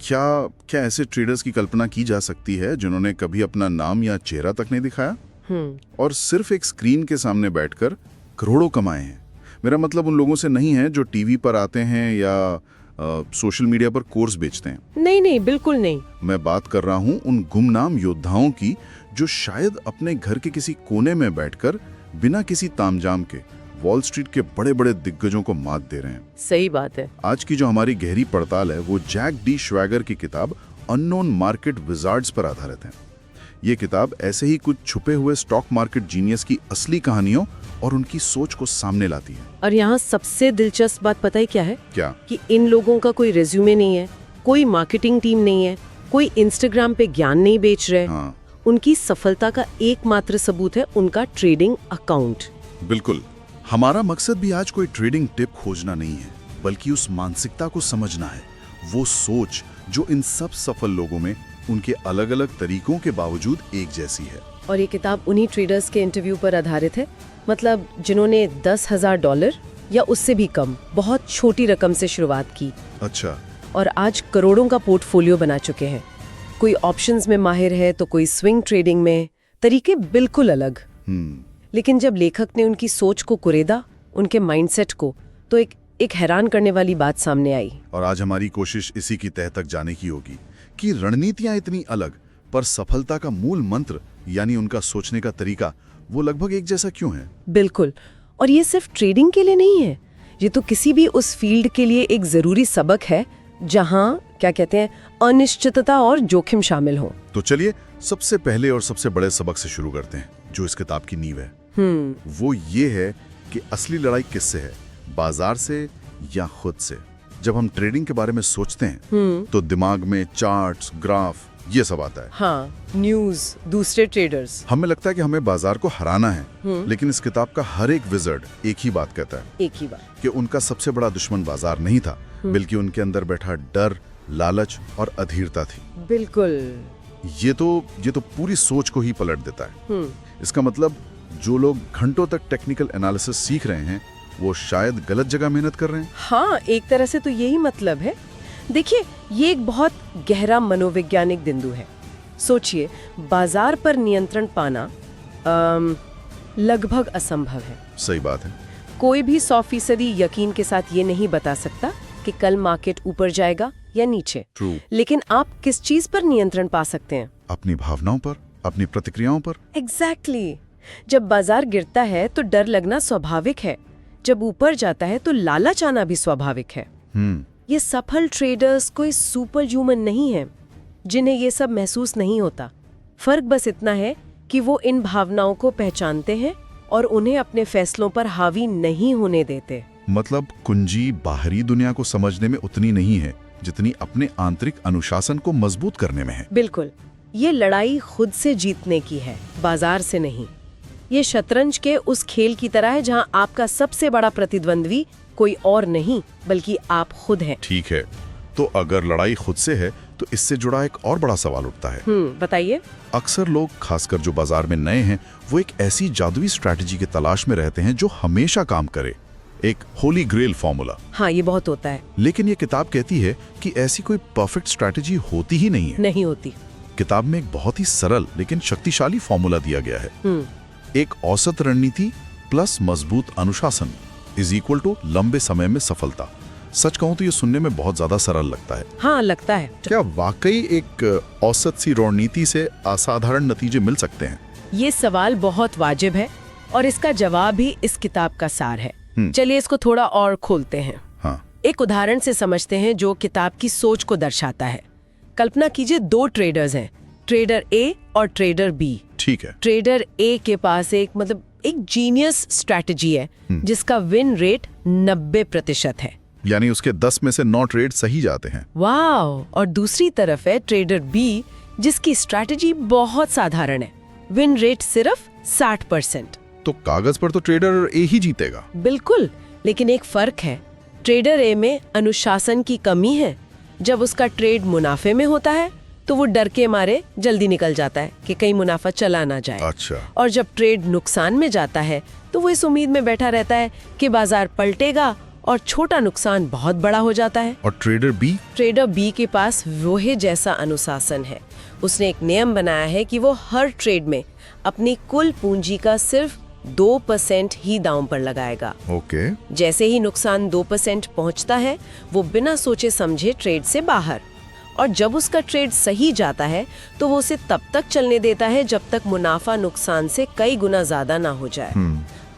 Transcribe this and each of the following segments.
क्या क्या ऐसे ट्रेडर्स की कल्पना की जा सकती है जिन्होंने कभी अपना नाम या चेहरा तक नहीं दिखाया और सिर्फ एक स्क्रीन के सामने बैठकर करोड़ों कमाए हैं? मेरा मतलब उन लोगों से नहीं है जो टीवी पर आते हैं या सोशल मीडिया पर कोर्स बेचते हैं। नहीं नहीं, बिल्कुल नहीं। मैं बात कर रहा हूँ उन गुमनाम योद्धाओं की जो शायद अपने घर के किसी कोने में बैठकर बिना किसी तामझाम के वॉल स्ट्रीट के बड़े बड़े दिग्गजों को मात दे रहे हैं। सही बात है। आज की जो हमारी गहरी पड़ताल है वो जैक डी श्वैगर की किताब अननोन मार्केट विजार्ड्स पर आधारित है। ये किताब ऐसे ही कुछ छुपे हुए स्टॉक मार्केट जीनियस की असली कहानियों और उनकी सोच को सामने लाती है। और यहाँ सबसे दिलचस्प बात पता है क्या है? क्या? कि इन लोगों का कोई रेज्यूमे नहीं है, कोई मार्केटिंग टीम नहीं है, कोई इंस्टाग्राम पे ज्ञान नहीं बेच रहे। हाँ। उनकी सफलता का एकमात्र सबूत है उनका ट्रेडिंग अकाउंट। बिल्कुल। हमारा मकसद भी आज कोई ट्रेडिंग टिप खोजना नहीं है, बल्कि उस मानसिकता को समझना है, वो सोच जो इन सब सफल लोगों में उनके अलग अलग तरीकों के बावजूद एक जैसी है। और ये किताब उन्हीं ट्रेडर्स के इंटरव्यू पर आधारित है, मतलब जिन्होंने $10,000 या उससे भी कम बहुत छोटी रकम से शुरुआत की। अच्छा। और आज करोड़ों का पोर्टफोलियो बना चुके हैं। कोई ऑप्शंस में माहिर है तो कोई स्विंग ट्रेडिंग में, तरीके बिल्कुल अलग। लेकिन जब लेखक ने उनकी सोच को कुरेदा, उनके माइंडसेट को, तो एक हैरान करने वाली बात सामने आई। और आज हमारी कोशिश इसी की तह तक जाने की होगी कि रणनीतियां इतनी अलग पर सफलता का मूल मंत्र यानी उनका सोचने का तरीका वो लगभग एक जैसा क्यों है। बिल्कुल। और ये सिर्फ ट्रेडिंग के लिए नहीं है, ये तो किसी भी उस फील्ड के लिए एक जरूरी सबक है जहां क्या कहते हैं अनिश्चितता और जोखिम शामिल हो। तो चलिए सबसे पहले और सबसे बड़े सबक से शुरू करते हैं जो इस किताब की नींव है। वो ये है कि असली लड़ाई किससे है, बाजार से या खुद से। जब हम ट्रेडिंग के बारे में सोचते हैं तो दिमाग में चार्ट्स, ग्राफ, ये सब आता है। हाँ, न्यूज़, दूसरे ट्रेडर्स। हमें लगता है कि हमें बाजार को हराना है, लेकिन इस किताब का हर एक विज़र्ड एक ही बात कहता है, एक ही बात, कि उनका सबसे बड़ा दुश्मन बाजार नहीं था, बल्कि उनके अंदर बैठा डर, लालच और अधीरता थी। बिल्कुल। ये तो पूरी सोच को ही पलट देता है। इसका मतलब जो लोग घंटों तक टेक्निकल एनालिसिस सीख रहे हैं वो शायद गलत जगह मेहनत कर रहे हैं। हाँ, एक तरह से तो यही मतलब है। देखिए, ये एक बहुत गहरा मनोवैज्ञानिक बिंदु है। सोचिए, बाजार पर नियंत्रण पाना लगभग असंभव है। सही बात है। कोई भी 100% यकीन के साथ ये नहीं बता सकता कि कल मार्केट ऊपर जाएगा या नीचे। True. लेकिन आप किस चीज पर नियंत्रण पा सकते हैं? अपनी भावनाओं पर, अपनी प्रतिक्रियाओं पर। Exactly. जब बाजार गिरता है तो डर लगना स्वाभाविक है, जब ऊपर जाता है तो लालच आना भी स्वाभाविक है। ये सफल ट्रेडर्स कोई सुपर ह्यूमन नहीं है जिन्हें ये सब महसूस नहीं होता। फर्क बस इतना है कि वो इन भावनाओं को पहचानते हैं और उन्हें अपने फैसलों पर हावी नहीं होने देते। मतलब कुंजी बाहरी दुनिया को समझने में उतनी नहीं है जितनी अपने आंतरिक अनुशासन को मजबूत करने में है। बिल्कुल। ये लड़ाई खुद से जीतने की है, बाजार से नहीं। ये शतरंज के उस खेल की तरह है जहां आपका सबसे बड़ा प्रतिद्वंद्वी कोई और नहीं बल्कि आप खुद हैं। ठीक है, तो अगर लड़ाई खुद से है तो इससे जुड़ा एक और बड़ा सवाल उठता है। बताइए। अक्सर लोग, खासकर जो बाजार में नए हैं, वो एक ऐसी जादुई स्ट्रैटेजी की तलाश में रहते हैं जो हमेशा काम करे, एक होली ग्रेल फॉर्मूला। हाँ, ये बहुत होता है। लेकिन ये किताब कहती है कि ऐसी कोई परफेक्ट स्ट्रैटेजी होती ही नहीं है। नहीं होती। किताब में एक बहुत ही सरल लेकिन शक्तिशाली फॉर्मूला दिया गया है। एक औसत रणनीति प्लस मजबूत अनुशासन इज इक्वल टू लंबे समय में सफलता। सच कहूं तो ये सुनने में बहुत ज्यादा सरल लगता है। हाँ, लगता है। क्या वाकई एक औसत सी रणनीति से असाधारण नतीजे मिल सकते हैं? ये सवाल बहुत वाजिब है और इसका जवाब भी इस किताब का सार है। चलिए इसको थोड़ा और खोलते हैं। हाँ। एक उदाहरण से समझते हैं जो किताब की सोच को दर्शाता है। कल्पना कीजिए 2 ट्रेडर्स हैं, ट्रेडर ए और ट्रेडर बी। ठीक है। ट्रेडर ए के पास एक जीनियस स्ट्रैटेजी है जिसका विन रेट 90% है, यानी उसके 10 में से 9 ट्रेड सही जाते हैं। वाओ। और दूसरी तरफ है ट्रेडर बी जिसकी स्ट्रैटेजी बहुत साधारण है, विन रेट सिर्फ 60%। तो कागज पर तो ट्रेडर ए ही जीतेगा। बिल्कुल, लेकिन एक फर्क है। ट्रेडर ए में अनुशासन की कमी है। जब उसका ट्रेड मुनाफे में होता है तो वो डर के मारे जल्दी निकल जाता है कि कहीं मुनाफा चला ना जाए। अच्छा। और जब ट्रेड नुकसान में जाता है तो वो इस उम्मीद में बैठा रहता है कि बाजार पलटेगा और छोटा नुकसान बहुत बड़ा हो जाता है। और ट्रेडर बी के पास वोहे जैसा अनुशासन है। उसने एक नियम बनाया है कि वो हर ट्रेड में अपनी कुल पूंजी का सिर्फ 2% ही दांव पर लगाएगा। ओके। जैसे ही नुकसान 2% पहुंचता है, वो बिना सोचे समझे ट्रेड से बाहर। और जब उसका ट्रेड सही जाता है तो वो उसे तब तक चलने देता है जब तक मुनाफा नुकसान से कई गुना ज्यादा ना हो जाए।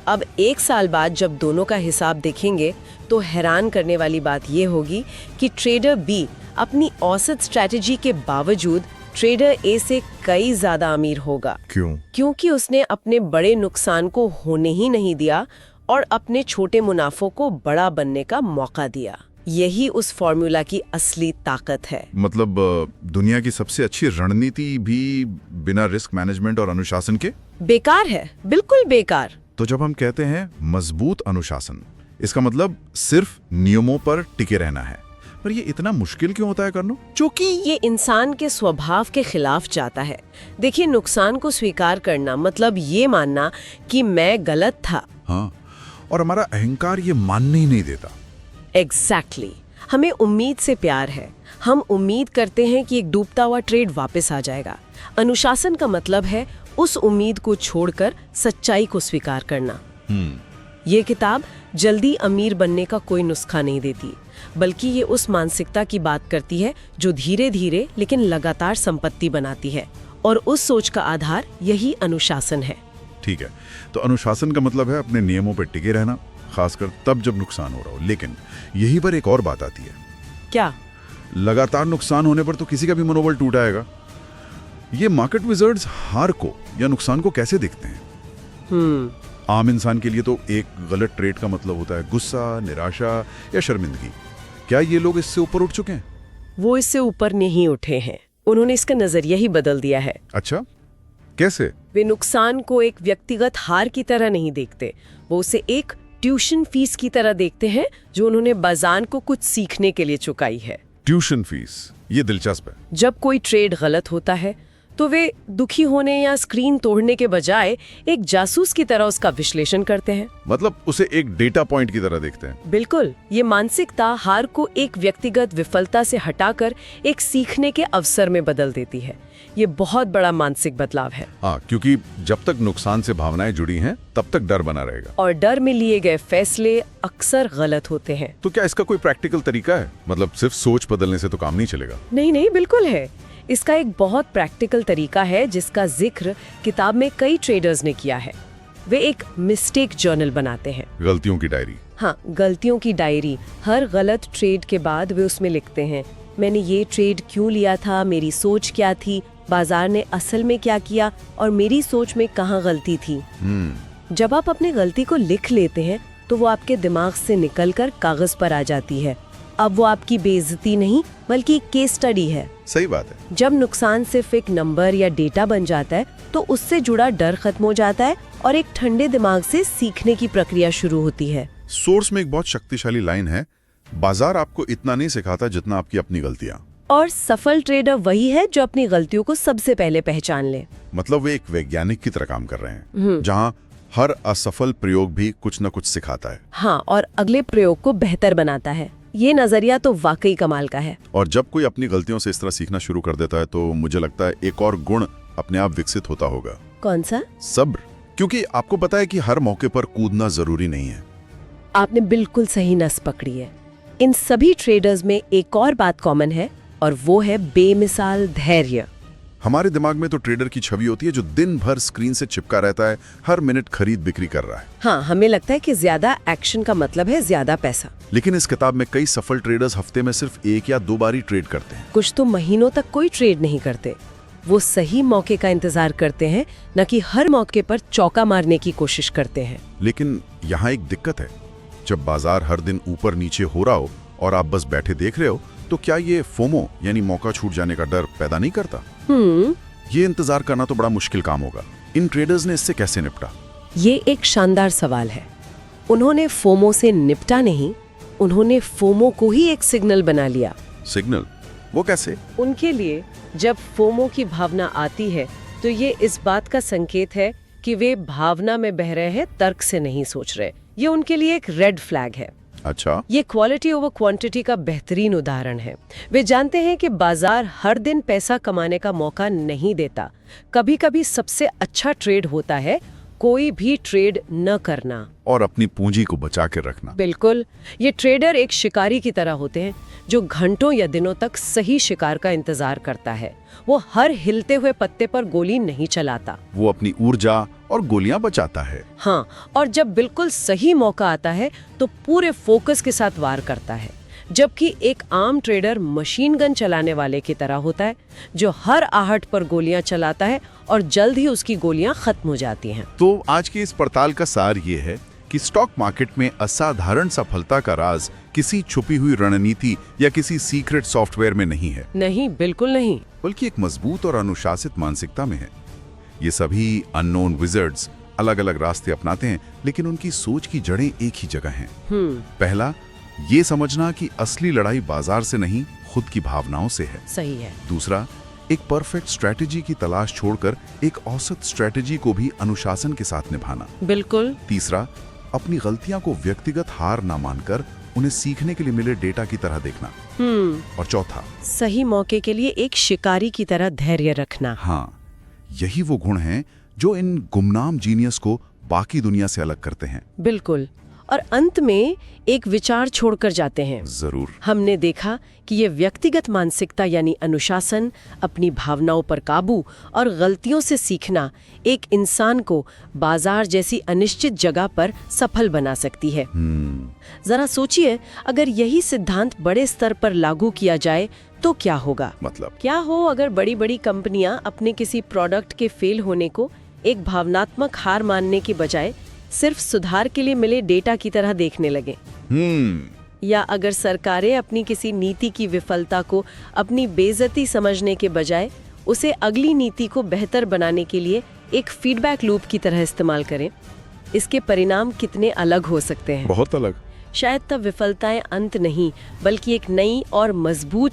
अब 1 साल बाद जब दोनों का हिसाब देखेंगे तो हैरान करने वाली बात ये होगी कि ट्रेडर बी अपनी औसत स्ट्रैटेजी के बावजूद ट्रेडर ए से कई ज्यादा अमीर होगा। क्यों? क्योंकि उसने अपने बड़े नुकसान को होने ही नहीं दिया और अपने छोटे मुनाफों को बड़ा बनने का मौका दिया। यही उस फॉर्मूला की असली ताकत है। मतलब दुनिया की सबसे अच्छी रणनीति भी बिना रिस्क मैनेजमेंट और अनुशासन के बेकार है, बिल्कुल बेकार। तो जब हम कहते हैं मजबूत अनुशासन, इसका मतलब सिर्फ नियमों पर टिके रहना है। पर ये इतना मुश्किल क्यों होता है करना? क्योंकि ये इंसान के स्वभाव के खिलाफ जाता है। देखिए, नुकसान को स्वीकार करना मतलब ये मानना कि मैं गलत था। हाँ, और हमारा अहंकार ये मानने ही नहीं देता। एग्जैक्टली। हमें उम्मीद से प्यार है। हम उम्मीद करते हैं कि एक डूबता हुआ ट्रेड वापस आ जाएगा। अनुशासन का मतलब है उस उम्मीद को छोड़कर सच्चाई को स्वीकार करना। ये किताब जल्दी अमीर बनने का कोई नुस्खा नहीं देती, बल्कि ये उस मानसिकता की बात करती है जो धीरे धीरे लेकिन लगातार संपत्ति बनाती है, और उस सोच का आधार यही अनुशासन है। ठीक है, तो अनुशासन का मतलब है अपने नियमों पर टिके रहना, खासकर तब जब नुकसान हो रहा हो। लेकिन यहीं पर एक और बात आती है। क्या? लगातार नुकसान होने पर तो किसी का भी मनोबल टूट आएगा। ये मार्केट विजर्ड्स हार को या नुकसान को कैसे देखते हैं? आम इंसान के लिए तो एक गलत ट्रेड का मतलब होता है गुस्सा, निराशा या शर्मिंदगी। क्या ये लोग इससे ऊपर उठ चुके हैं? वो इससे ऊपर नहीं उठे हैं। उन्होंने इसका नजरिया ही बदल दिया है। अच्छा, कैसे? वे नुकसान को एक व्यक्तिगत हार की तरह नहीं देखते, वो उसे एक ट्यूशन फीस की तरह देखते हैं जो उन्होंने बाजार को कुछ सीखने के लिए चुकाई है। ट्यूशन फीस, ये दिलचस्प है। जब कोई ट्रेड गलत होता है तो वे दुखी होने या स्क्रीन तोड़ने के बजाय एक जासूस की तरह उसका विश्लेषण करते हैं। मतलब उसे एक डेटा पॉइंट की तरह देखते हैं। बिल्कुल। ये मानसिकता हार को एक व्यक्तिगत विफलता से हटाकर एक सीखने के अवसर में बदल देती है। ये बहुत बड़ा मानसिक बदलाव है। हाँ, क्योंकि जब तक नुकसान से भावनाएं जुड़ी हैं, तब तक डर बना रहेगा। और डर में लिए गए फैसले अक्सर गलत होते हैं। तो क्या इसका कोई प्रैक्टिकल तरीका है? मतलब सिर्फ सोच बदलने से तो काम नहीं चलेगा? नहीं, बिल्कुल है। इसका एक बहुत प्रैक्टिकल तरीका है जिसका जिक्र किताब में कई ट्रेडर्स ने किया है। वे एक मिस्टेक जर्नल बनाते हैं। गलतियों की डायरी। हाँ, गलतियों की डायरी। हर गलत ट्रेड के बाद वे उसमें लिखते हैं, मैंने ये ट्रेड क्यों लिया था, मेरी सोच क्या थी, बाजार ने असल में क्या किया और मेरी सोच में कहाँ गलती थी। जब आप अपनी गलती को लिख लेते हैं तो वो आपके दिमाग से निकलकर कागज पर आ जाती है। अब वो आपकी बेइज्जती नहीं बल्कि एक केस स्टडी है। सही बात है। जब नुकसान सिर्फ एक नंबर या डेटा बन जाता है तो उससे जुड़ा डर खत्म हो जाता है और एक ठंडे दिमाग से सीखने की प्रक्रिया शुरू होती है। सोर्स में एक बहुत शक्तिशाली लाइन है, बाजार आपको इतना नहीं सिखाता जितना आपकी अपनी गलतियां। और सफल ट्रेडर वही है जो अपनी गलतियों को सबसे पहले पहचान ले। मतलब वे एक वैज्ञानिक की तरह काम कर रहे हैं, जहां हर असफल प्रयोग भी कुछ न कुछ सिखाता है। हाँ, और अगले प्रयोग को बेहतर बनाता है। ये नजरिया तो वाकई कमाल का है। और जब कोई अपनी गलतियों से इस तरह सीखना शुरू कर देता है तो मुझे लगता है एक और गुण अपने आप विकसित होता होगा। कौन सा? सब्र। क्योंकि आपको पता है कि हर मौके पर कूदना जरूरी नहीं है। आपने बिल्कुल सही नस पकड़ी है। इन सभी ट्रेडर्स में एक और बात कॉमन है और वो है बेमिसाल धैर्य। हमारे दिमाग में तो ट्रेडर की छवि होती है जो दिन भर स्क्रीन से चिपका रहता है, हर मिनट खरीद बिक्री कर रहा है। हाँ, हमें लगता है कि ज्यादा एक्शन का मतलब है ज्यादा पैसा। लेकिन इस किताब में कई सफल ट्रेडर्स हफ्ते में सिर्फ 1 या 2 बार ही ट्रेड करते हैं। कुछ तो महीनों तक कोई ट्रेड नहीं करते। वो सही मौके का इंतजार करते हैं, न कि हर मौके पर चौका मारने की कोशिश करते हैं। लेकिन यहाँ एक दिक्कत है, जब बाजार हर दिन ऊपर नीचे हो रहा हो और आप बस बैठे देख रहे हो, तो क्या ये फोमो यानी मौका छूट जाने का डर पैदा नहीं करता? ये इंतजार करना तो बड़ा मुश्किल काम होगा। इन ट्रेडर्स ने इससे कैसे निपटा? ये एक शानदार सवाल है। उन्होंने फोमो से निपटा नहीं, उन्होंने फोमो को ही एक सिग्नल बना लिया। सिग्नल? वो कैसे? उनके लिए जब फोमो की भावना आती है तो ये इस बात का संकेत है कि वे भावना में बह रहे हैं, तर्क से नहीं सोच रहे। ये उनके लिए एक रेड फ्लैग है। अच्छा, ये क्वालिटी ओवर क्वांटिटी का बेहतरीन उदाहरण है। वे जानते हैं कि बाजार हर दिन पैसा कमाने का मौका नहीं देता। कभी कभी सबसे अच्छा ट्रेड होता है कोई भी ट्रेड न करना और अपनी पूंजी को बचा के रखना। बिल्कुल। ये ट्रेडर एक शिकारी की तरह होते हैं जो घंटों या दिनों तक सही शिकार का इंतजार करता है। वो हर हिलते हुए पत्ते पर गोली नहीं चलाता, वो अपनी ऊर्जा और गोलियां बचाता है। हाँ, और जब बिल्कुल सही मौका आता है तो पूरे फोकस के साथ वार करता है। जबकि एक आम ट्रेडर मशीन गन चलाने वाले की तरह होता है जो हर आहट पर गोलियां चलाता है और जल्द ही उसकी गोलियां खत्म हो जाती हैं। तो आज की इस पड़ताल का सार ये है कि स्टॉक मार्केट में असाधारण सफलता का राज किसी छुपी हुई रणनीति या किसी सीक्रेट सॉफ्टवेयर में नहीं है। नहीं, बिल्कुल नहीं। बल्कि एक मजबूत और अनुशासित मानसिकता में है। ये सभी अननोन विजर्ड्स अलग अलग रास्ते अपनाते हैं, लेकिन उनकी सोच की जड़ें एक ही जगह हैं। पहला, ये समझना कि असली लड़ाई बाजार से नहीं, खुद की भावनाओं से है। सही है। दूसरा, एक परफेक्ट स्ट्रैटेजी की तलाश छोड़कर एक औसत स्ट्रैटेजी को भी अनुशासन के साथ निभाना। बिल्कुल। तीसरा, अपनी गलतियां को व्यक्तिगत हार ना मानकर उन्हें सीखने के लिए मिले डेटा की तरह देखना। और चौथा, सही मौके के लिए एक शिकारी की तरह धैर्य रखना। हाँ, यही वो गुण हैं जो इन गुमनाम जीनियस को बाकी दुनिया से अलग करते हैं। बिल्कुल। और अंत में एक विचार छोड़कर जाते हैं। जरूर। हमने देखा कि ये व्यक्तिगत मानसिकता यानी अनुशासन, अपनी भावनाओं पर काबू और गलतियों से सीखना एक इंसान को बाजार जैसी अनिश्चित जगह पर सफल बना सकती है। जरा सोचिए, अगर यही सिद्धांत बड़े स्तर पर लागू किया जाए तो क्या होगा? मतलब क्या हो अगर बड़ी बड़ी कंपनियां अपने किसी प्रोडक्ट के फेल होने को एक भावनात्मक हार मानने के बजाय सिर्फ सुधार के लिए मिले डेटा की तरह देखने लगे। या अगर सरकारें अपनी किसी नीति की विफलता को अपनी बेइज्जती समझने के बजाय उसे अगली नीति को बेहतर बनाने के लिए एक फीडबैक लूप की तरह इस्तेमाल करें, इसके परिणाम कितने अलग हो सकते हैं। बहुत अलग। शायद तब विफलताएं अंत नहीं, बल्कि एक नई और मजबूत